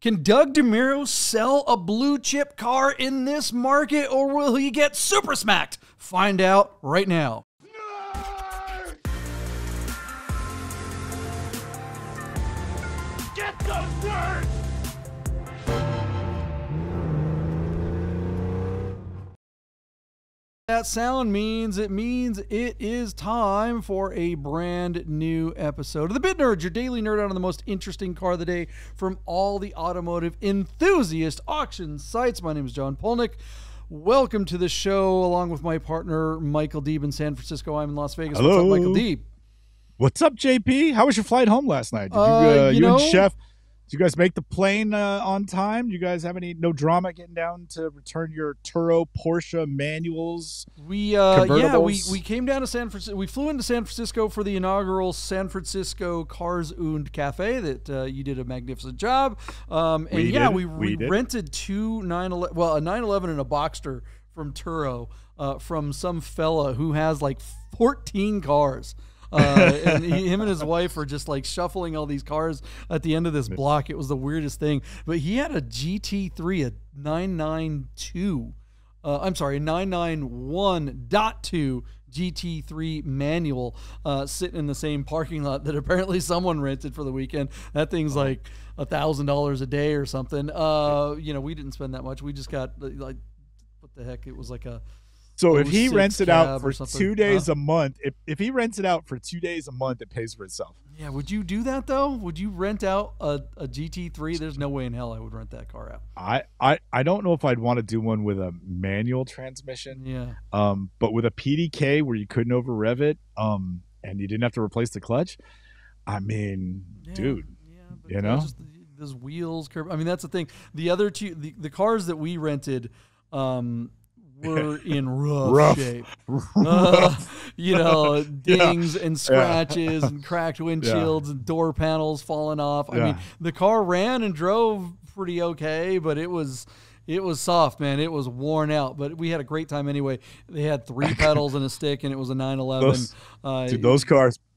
Can Doug DeMuro sell a blue chip car in this market, or will he get super smacked? Find out right now. Get those nerds! That sound means it is time for a brand new episode of The Bit Nerds, your daily nerd out on the most interesting car of the day from all the automotive enthusiast auction sites. My name is John Polnik. Welcome to the show, along with my partner, Michael Deeb in San Francisco. I'm in Las Vegas. Hello. What's up, Michael Deeb? What's up, JP? How was your flight home last night? Did you and Chef, did you guys make the plane on time? Do you guys have no drama getting down to return your Turo Porsche manuals? We came down to San Francisco. We flew into San Francisco for the inaugural San Francisco Cars und Cafe that you did a magnificent job. We rented two a 911 and a Boxster from Turo from some fella who has like 14 cars. And him and his wife are just like shuffling all these cars at the end of this block. It was the weirdest thing. But he had a GT3, a 991.2 GT3 manual sitting in the same parking lot that apparently someone rented for the weekend. That thing's like $1,000 a day or something. We didn't spend that much. We just got like, what the heck? It was like a... So if he rents it out for 2 days a month, if he rents it out for 2 days a month, it pays for itself. Yeah, would you do that though? Would you rent out a GT3? There's no way in hell I would rent that car out. I don't know if I'd want to do one with a manual transmission. Yeah. But with a PDK where you couldn't over rev it, and you didn't have to replace the clutch. I mean, dude. Yeah, but those wheels curve. I mean, that's the thing. The other two, the cars that we rented, were in rough shape. Dings and scratches and cracked windshields and door panels falling off. I mean, the car ran and drove pretty okay, but it was soft, man. It was worn out, but we had a great time anyway. They had 3 pedals and a stick, and it was a 911.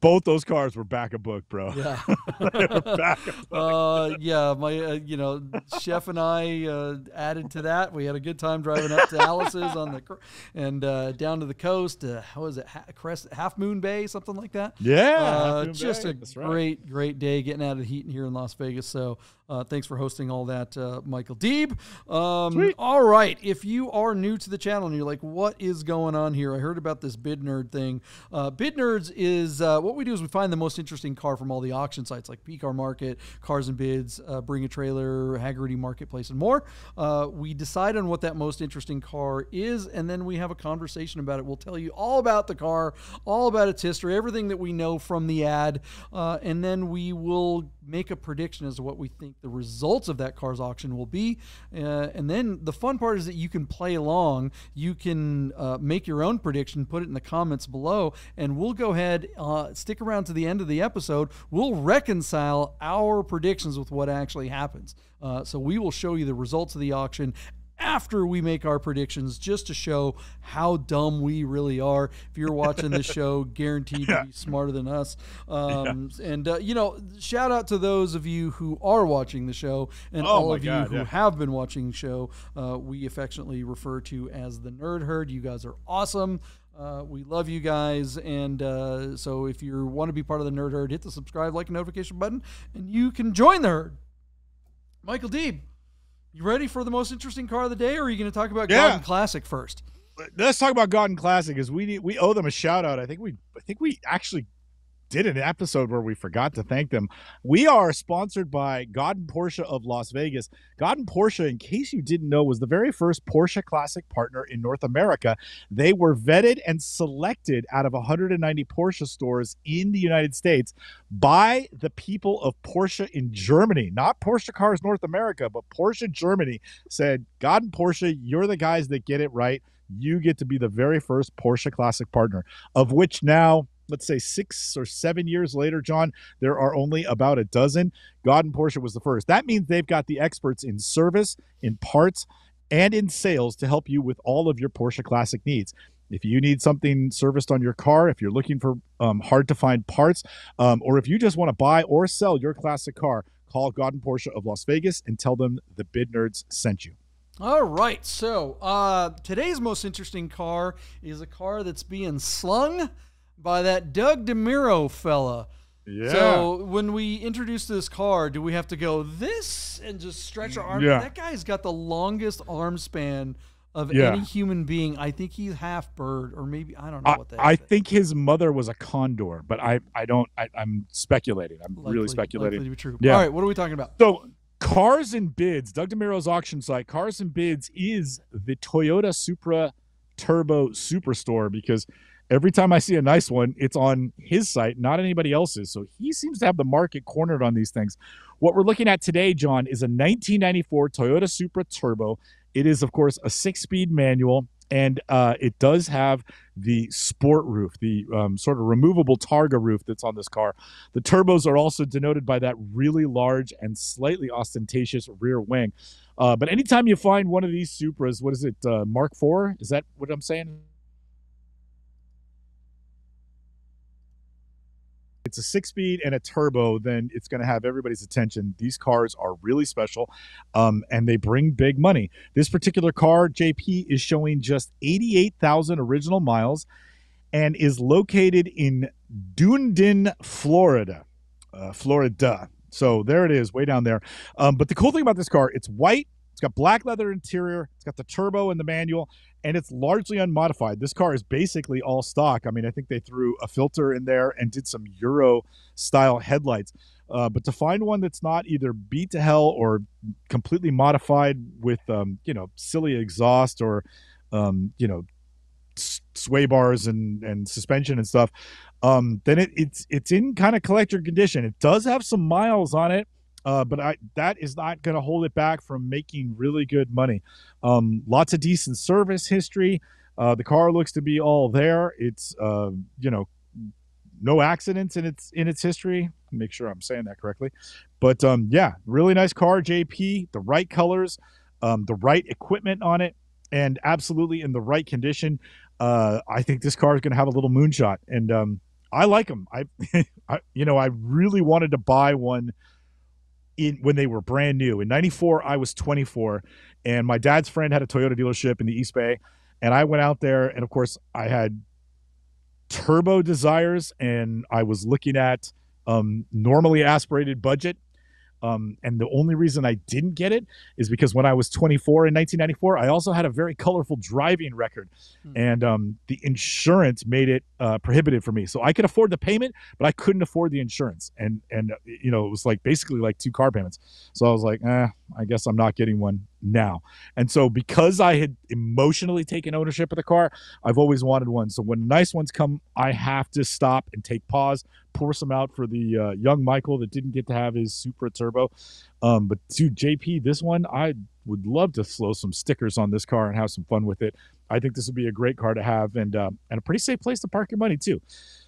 Both those cars were back a book, bro. Yeah. They were back a book. My Chef and I added to that. We had a good time driving up to Alice's and down to the coast. How was it? Half Moon Bay, something like that. Yeah. Just a great day getting out of the heat here in Las Vegas. So thanks for hosting all that, Michael Deeb. All right. If you are new to the channel and you're like, what is going on here? I heard about this Bid Nerd thing. Bid Nerds is what we do is we find the most interesting car from all the auction sites like P-Car Market, Cars and Bids, Bring a Trailer, Haggerty Marketplace, and more. We decide on what that most interesting car is, and then we have a conversation about it. We'll tell you all about the car, all about its history, everything that we know from the ad, and then we will make a prediction as to what we think the results of that car's auction will be. And then the fun part is that you can play along. You can make your own prediction, put it in the comments below, and we'll go ahead, stick around to the end of the episode. We'll reconcile our predictions with what actually happens. So we will show you the results of the auction after we make our predictions, just to show how dumb we really are. If you're watching this show, guaranteed to be smarter than us. Shout out to those of you who are watching the show, and all of you who have been watching the show. We affectionately refer to as the Nerd Herd. You guys are awesome. We love you guys, and so if you want to be part of the Nerd Herd, hit the subscribe, like, and notification button, and you can join the herd. Michael Deeb, you ready for the most interesting car of the day, or are you going to talk about Garden Classic first? Let's talk about Garden Classic, because we owe them a shout out. I think we actually did an episode where we forgot to thank them. We are sponsored by Godden Porsche of Las Vegas. Godden Porsche, in case you didn't know, was the very first Porsche Classic partner in North America. They were vetted and selected out of 190 Porsche stores in the United States by the people of Porsche in Germany. Not Porsche Cars North America, but Porsche Germany said, Godden Porsche, you're the guys that get it right. You get to be the very first Porsche Classic partner, of which now, let's say 6 or 7 years later, John, there are only about a dozen. Godden Porsche was the first. That means they've got the experts in service, in parts, and in sales to help you with all of your Porsche Classic needs. If you need something serviced on your car, if you're looking for hard to find parts, or if you just want to buy or sell your classic car, Call Godden Porsche of Las Vegas and tell them the Bid Nerds sent you. All right. So today's most interesting car is a car that's being slung by that Doug DeMuro fella. Yeah. So when we introduce this car, do we have to go this and just stretch our arm? Yeah. That guy's got the longest arm span of Yeah. any human being. I think he's half bird, or maybe I don't know what that I is. think his mother was a condor, but I'm speculating. I'm really speculating. Likely to be true. Yeah. All right, what are we talking about? So Cars and Bids, Doug DeMuro's auction site, Cars and Bids is the Toyota Supra Turbo Superstore, because every time I see a nice one, it's on his site, not anybody else's. So he seems to have the market cornered on these things. What we're looking at today, John, is a 1994 Toyota Supra Turbo. It is, of course, a 6-speed manual, and it does have the sport roof, the sort of removable Targa roof that's on this car. The turbos are also denoted by that really large and slightly ostentatious rear wing. But anytime you find one of these Supras, what is it, Mark IV? Is that what I'm saying? It's a 6-speed and a turbo, then it's going to have everybody's attention. These cars are really special, and they bring big money. This particular car, JP, is showing just 88,000 original miles and is located in Dunedin, Florida. So there it is, way down there. But the cool thing about this car, it's white. It's got black leather interior. It's got the turbo and the manual, and it's largely unmodified. This car is basically all stock. I mean, I think they threw a filter in there and did some Euro-style headlights. But to find one that's not either beat to hell or completely modified with, silly exhaust or, sway bars and suspension and stuff, then it's in kind of collector condition. It does have some miles on it. But that is not going to hold it back from making really good money. Lots of decent service history. The car looks to be all there. It's no accidents in its history. Make sure I'm saying that correctly. But really nice car, JP. The right colors, the right equipment on it, and absolutely in the right condition. I think this car is going to have a little moonshot, and I like them. I really wanted to buy one when they were brand new. In 94, I was 24, and my dad's friend had a Toyota dealership in the East Bay, and I went out there, and of course I had turbo desires, and I was looking at normally aspirated budget. And the only reason I didn't get it is because when I was 24 in 1994, I also had a very colorful driving record, and the insurance made it prohibitive for me. So I could afford the payment, but I couldn't afford the insurance, and it was basically like 2 car payments. So I was like, I guess I'm not getting one now. And so because I had emotionally taken ownership of the car, I've always wanted one. So when nice ones come, I have to stop and take pause, pour some out for the young Michael that didn't get to have his Supra Turbo. But dude, JP, this one, I would love to throw some stickers on this car and have some fun with it. I think this would be a great car to have, and a pretty safe place to park your money too.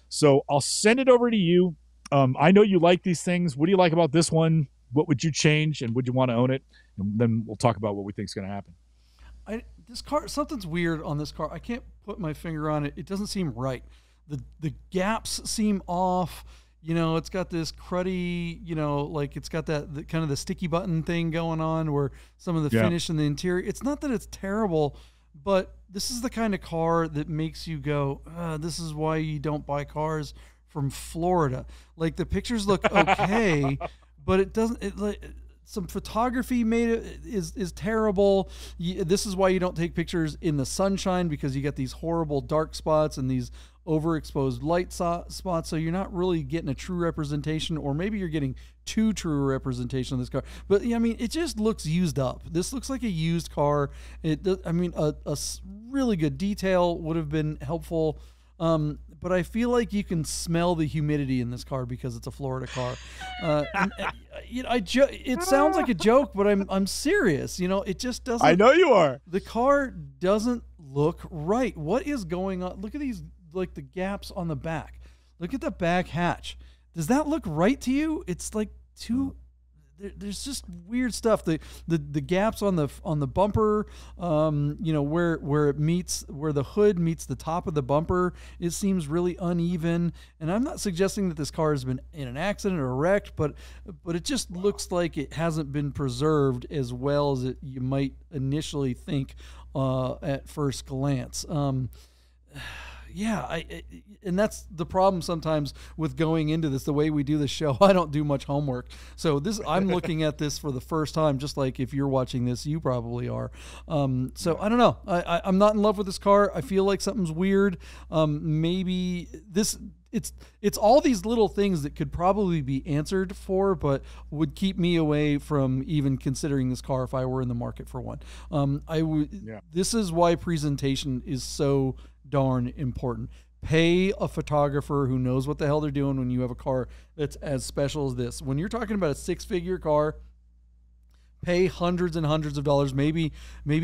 So I'll send it over to you. I know you like these things. What do you like about this one? What would you change, and would you want to own it? And then we'll talk about what we think is going to happen. This car, something's weird on this car. I can't put my finger on it. It doesn't seem right. The gaps seem off. It's got this cruddy, it's got that kind of the sticky button thing going on where some of the finish in the interior. It's not that it's terrible, but this is the kind of car that makes you go, this is why you don't buy cars from Florida. Like, the pictures look okay, but it doesn't. Some photography made it is terrible. This is why you don't take pictures in the sunshine, because you get these horrible dark spots and these overexposed light spots. So you're not really getting a true representation, or maybe you're getting too true a representation of this car. But it just looks used up. This looks like a used car. A really good detail would have been helpful. But I feel like you can smell the humidity in this car because it's a Florida car. It sounds like a joke, but I'm serious. It just doesn't. I know you are. The car doesn't look right. What is going on? Look at these, like, the gaps on the back. Look at the back hatch. Does that look right to you? It's like there's just weird stuff. The gaps on the bumper, where it meets, where the hood meets the top of the bumper, it seems really uneven. And I'm not suggesting that this car has been in an accident or wrecked, but it just looks like it hasn't been preserved as well as you might initially think at first glance. Yeah, and that's the problem sometimes with going into this. The way we do the show, I don't do much homework. So I'm looking at this for the first time, just like if you're watching this, you probably are. So I don't know. I'm not in love with this car. I feel like something's weird. Maybe it's all these little things that could probably be answered for, but would keep me away from even considering this car if I were in the market for one. This is why presentation is so darn important. Pay a photographer who knows what the hell they're doing when you have a car that's as special as this. When you're talking about a 6-figure car, pay hundreds and hundreds of dollars, maybe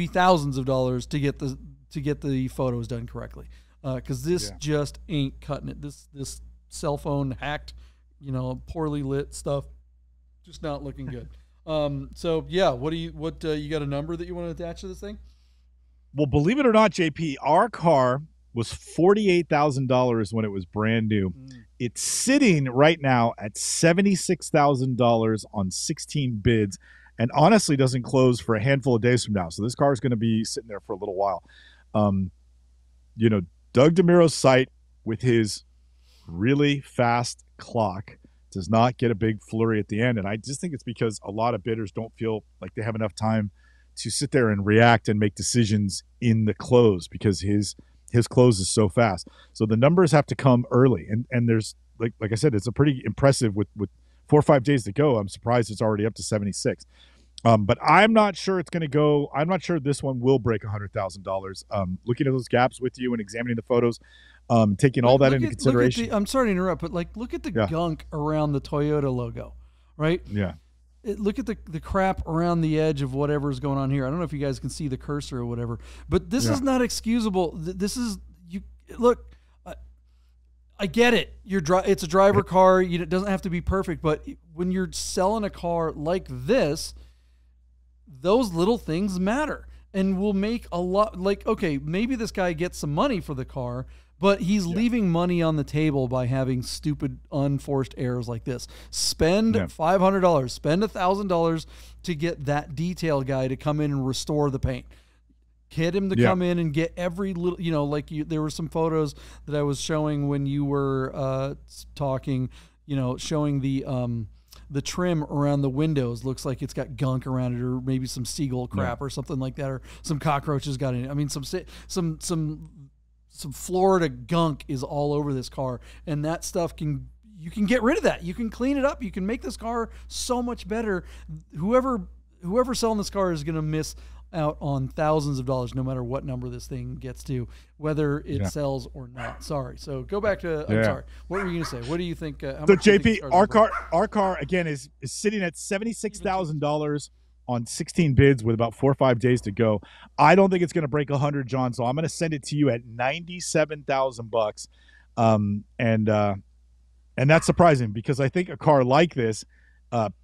thousands of dollars to get the photos done correctly. Because this just ain't cutting it. This cell phone hacked, poorly lit stuff, just not looking good. So yeah, what you got a number that you want to attach to this thing? Well, believe it or not, JP, our car was $48,000 when it was brand new. It's sitting right now at $76,000 on 16 bids, and honestly doesn't close for a handful of days from now. So this car is going to be sitting there for a little while. Doug DeMuro's site with his really fast clock does not get a big flurry at the end, and I just think it's because a lot of bidders don't feel like they have enough time to sit there and react and make decisions in the close, because his close is so fast. So the numbers have to come early, and there's like I said, it's a pretty impressive with 4 or 5 days to go. I'm surprised it's already up to 76. But I'm not sure it's going to go. I'm not sure this one will break $100,000. Looking at those gaps with you and examining the photos, taking all that into consideration. I'm sorry to interrupt, but look at the gunk around the Toyota logo, right? Yeah. Look at the crap around the edge of whatever's going on here. I don't know if you guys can see the cursor or whatever, but this is not excusable. This is look. I get it. It's a driver car. It doesn't have to be perfect, but when you're selling a car like this, those little things matter and will make a lot. Okay, maybe this guy gets some money for the car, but he's leaving money on the table by having stupid, unforced errors like this. Spend $500, spend $1,000 to get that detail guy to come in and restore the paint. Get him to come in and get every little, there were some photos that I was showing when you were talking, showing the trim around the windows looks like it's got gunk around it, or maybe some seagull crap or something like that, or some cockroaches got in it. I mean, some Florida gunk is all over this car, and that stuff you can get rid of that. You can clean it up. You can make this car so much better. Whoever selling this car is going to miss out on thousands of dollars, no matter what number this thing gets to, whether it sells or not. Sorry. So go back to. I'm sorry. What were you going to say? What do you think? So JP, our car again is sitting at $76,000 on 16 bids with about 4 or 5 days to go. I don't think it's going to break 100, John. So I'm going to send it to you at $97,000. And that's surprising, because I think a car like this,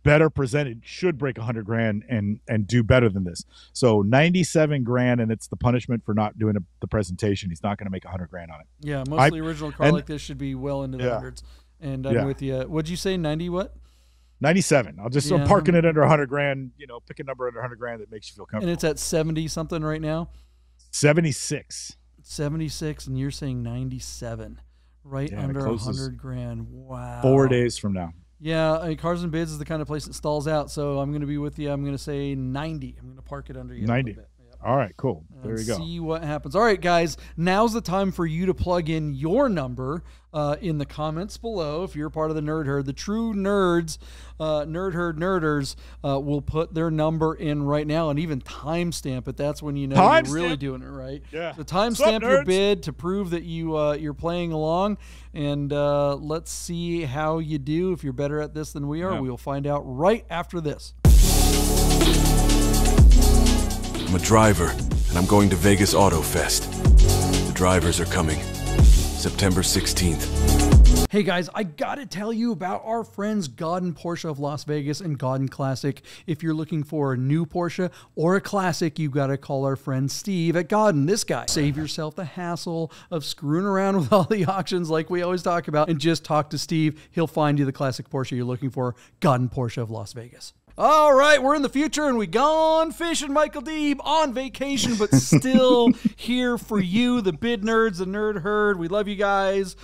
better presented, should break 100 grand and do better than this. So 97 grand, and it's the punishment for not doing the presentation. He's not going to make 100 grand on it. Yeah, mostly original car like this should be well into the hundreds. And I'm with you. What'd you say? 90 what? 97. I'm parking it under 100 grand. Pick a number under 100 grand that makes you feel comfortable. And it's at 70 something right now. 76. 76, and you're saying 97, right under 100 grand. Wow. 4 days from now. Yeah, Cars and Bids is the kind of place that stalls out. So I'm going to be with you. I'm going to say 90. I'm going to park it under you. 90. All right, cool. There you go. See what happens. All right, guys, now's the time for you to plug in your number in the comments below. If you're part of the Nerd Herd, the true nerds, Nerd Herd nerders will put their number in right now and even timestamp it. That's when you know you're really doing it right. Yeah. So timestamp your bid to prove that you're playing along, and let's see how you do. If you're better at this than we are, we'll find out right after this. I'm a driver, and I'm going to Vegas Auto Fest. The drivers are coming. September 16th. Hey guys, I gotta tell you about our friends Godden Porsche of Las Vegas and Godden Classic. If you're looking for a new Porsche or a classic, you gotta call our friend Steve at Godden. This guy. Save yourself the hassle of screwing around with all the auctions like we always talk about, and just talk to Steve. He'll find you the classic Porsche you're looking for. Godden Porsche of Las Vegas. All right, we're in the future and we gone fishing. Michael Deeb on vacation, but still here for you, the bid nerds, the nerd herd. We love you guys.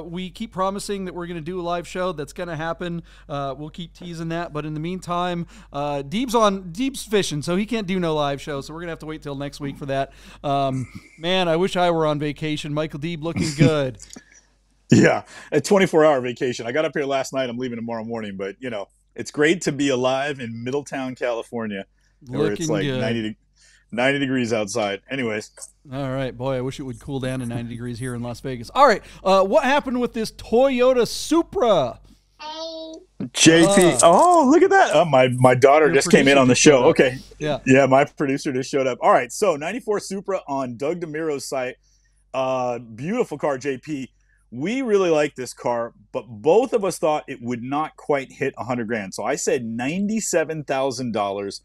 We keep promising that we're going to do a live show. That's going to happen. We'll keep teasing that. But in the meantime, Deeb's fishing, so he can't do no live show. So we're going to have to wait till next week for that. Man, I wish I were on vacation. Michael Deeb looking good. Yeah, a 24-hour vacation. I got up here last night. I'm leaving tomorrow morning, but, you know, it's great to be alive in Middletown, California, where it's like 90 degrees outside. Anyways. All right. Boy, I wish it would cool down to 90 degrees here in Las Vegas. All right. What happened with this Toyota Supra? JP. Oh, look at that. Oh, my daughter just came in on the show. Okay. Yeah, my producer just showed up. All right. So 94 Supra on Doug DeMuro's site. Beautiful car, JP. We really like this car, but both of us thought it would not quite hit 100 grand. So I said $97,000.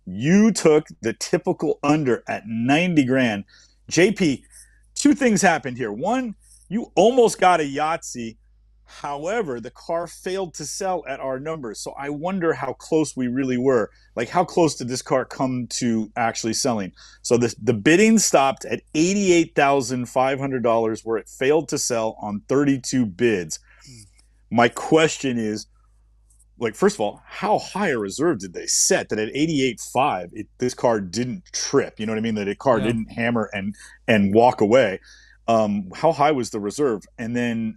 You took the typical under at 90 grand. JP, two things happened here. One, you almost got a Yahtzee. However, the car failed to sell at our numbers. So I wonder how close we really were. Like, how close did this car come to actually selling? So the bidding stopped at $88,500, where it failed to sell on 32 bids. My question is, like, first of all, how high a reserve did they set that at 88.5 this car didn't trip? You know what I mean? That a car didn't hammer and walk away. How high was the reserve? And then,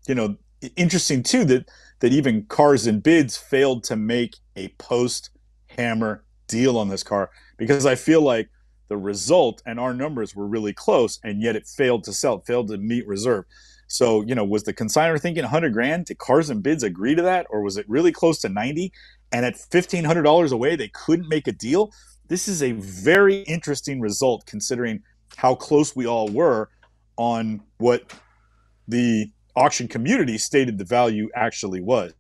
you know, interesting too that even Cars and Bids failed to make a post-hammer deal on this car, because I feel like the result and our numbers were really close, and yet it failed to sell, it failed to meet reserve. So, you know, was the consignor thinking 100 grand? Did Cars and Bids agree to that, or was it really close to 90? And at $1,500 away, they couldn't make a deal? This is a very interesting result, considering how close we all were on what the auction community stated the value actually was.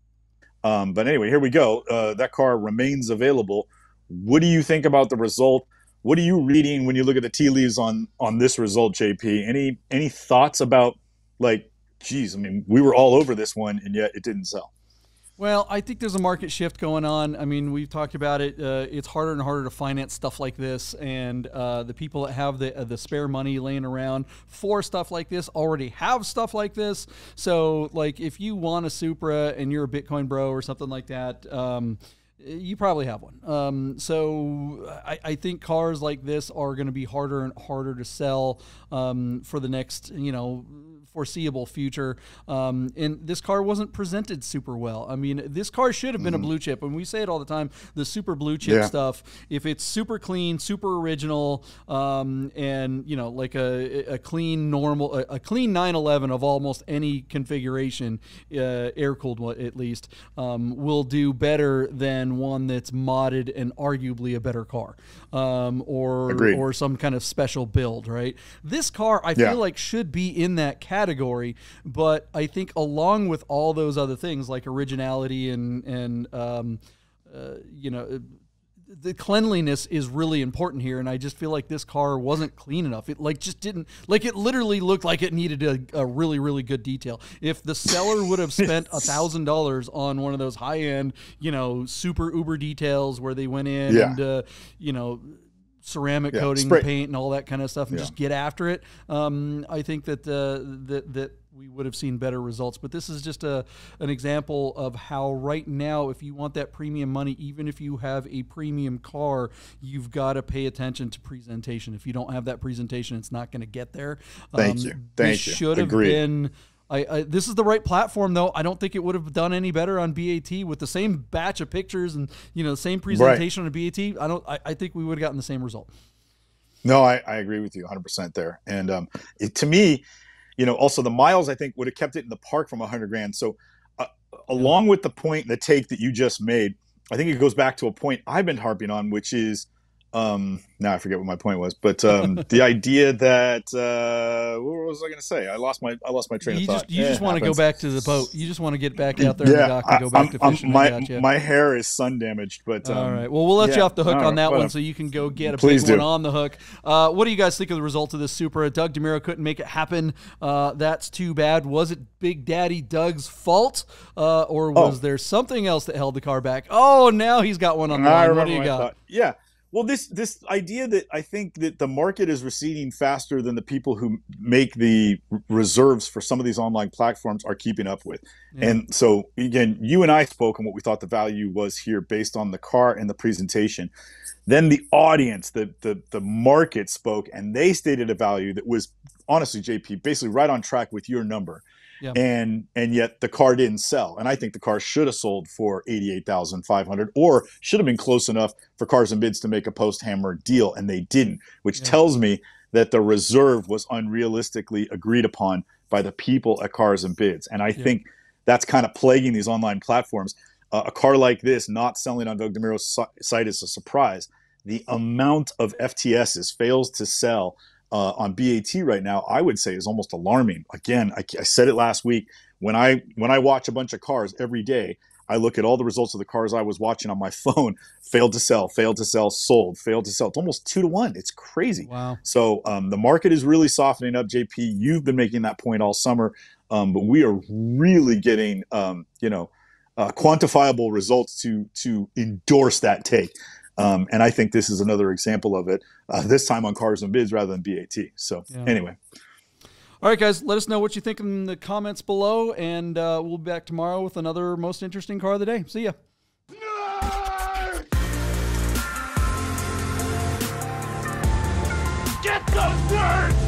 But anyway, here we go. That car remains available. What do you think about the result? What are you reading when you look at the tea leaves on this result, JP? Any thoughts about, like, geez, I mean, we were all over this one, and yet it didn't sell? Well, I think there's a market shift going on. I mean, we've talked about it. It's harder and harder to finance stuff like this, and the people that have the spare money laying around for stuff like this already have stuff like this. So, like, if you want a Supra and you're a Bitcoin bro or something like that, you probably have one. So I think cars like this are going to be harder and harder to sell for the next, you know, foreseeable future. And this car wasn't presented super well. I mean, this car should have been a blue chip. And we say it all the time, the super blue chip stuff, if it's super clean, super original, and, you know, like a clean normal, a clean 911 of almost any configuration, air-cooled at least, will do better than one that's modded and arguably a better car, or some kind of special build, right? This car, I feel like, should be in that category, but I think along with all those other things like originality and you know, the cleanliness is really important here, and I just feel like this car wasn't clean enough. It just didn't, like, it literally looked like it needed a really, really good detail. If the seller would have spent $1,000 on one of those high-end, you know, super uber details where they went in and you know, ceramic coating, paint, and all that kind of stuff, and just get after it, I think that that we would have seen better results. But this is just an example of how right now, if you want that premium money, even if you have a premium car, you've got to pay attention to presentation. If you don't have that presentation, it's not going to get there. Thank you. Should have been. This is the right platform, though. I don't think it would have done any better on BAT with the same batch of pictures and, you know, the same presentation on BAT. I think we would have gotten the same result. No, I agree with you 100% there. And to me, you know, also the miles, I think, would have kept it in the park from 100 grand. So along with the take that you just made, I think it goes back to a point I've been harping on, which is Now I forget what my point was, but the idea that what was I going to say? I lost my train of thought. You just want to go back to the boat. You just want to get back out there in the dock and go back to fishing. My hair is sun damaged, but all right. Well, we'll let you off the hook on that one, so you can go get a big one on the hook. What do you guys think of the result of this Supra? Doug DeMuro couldn't make it happen. That's too bad. Was it Big Daddy Doug's fault, or was there something else that held the car back? Oh, now he's got one on the line. What do you got? Yeah. Well, this idea that I think that the market is receding faster than the people who make the reserves for some of these online platforms are keeping up with. Yeah. And so, again, you and I spoke on what we thought the value was here based on the car and the presentation. Then the audience, the market spoke, and they stated a value that was, honestly, JP, basically right on track with your number. Yeah. And yet the car didn't sell. And I think the car should have sold for $88,500 or should have been close enough for Cars and Bids to make a post-hammer deal, and they didn't, which tells me that the reserve was unrealistically agreed upon by the people at Cars and Bids. And I think that's kind of plaguing these online platforms. A car like this not selling on Doug DeMuro's site is a surprise. The amount of FTSs fails to sell on BAT right now, I would say, is almost alarming. Again, I said it last week. When I watch a bunch of cars every day, I look at all the results of the cars I was watching on my phone. Failed to sell, sold, failed to sell. It's almost 2-1. It's crazy. Wow. So the market is really softening up, JP. You've been making that point all summer, but we are really getting quantifiable results to endorse that take. And I think this is another example of it, this time on Cars and Bids rather than BAT. So anyway. All right, guys, let us know what you think in the comments below, and we'll be back tomorrow with another most interesting car of the day. See ya. Get those words!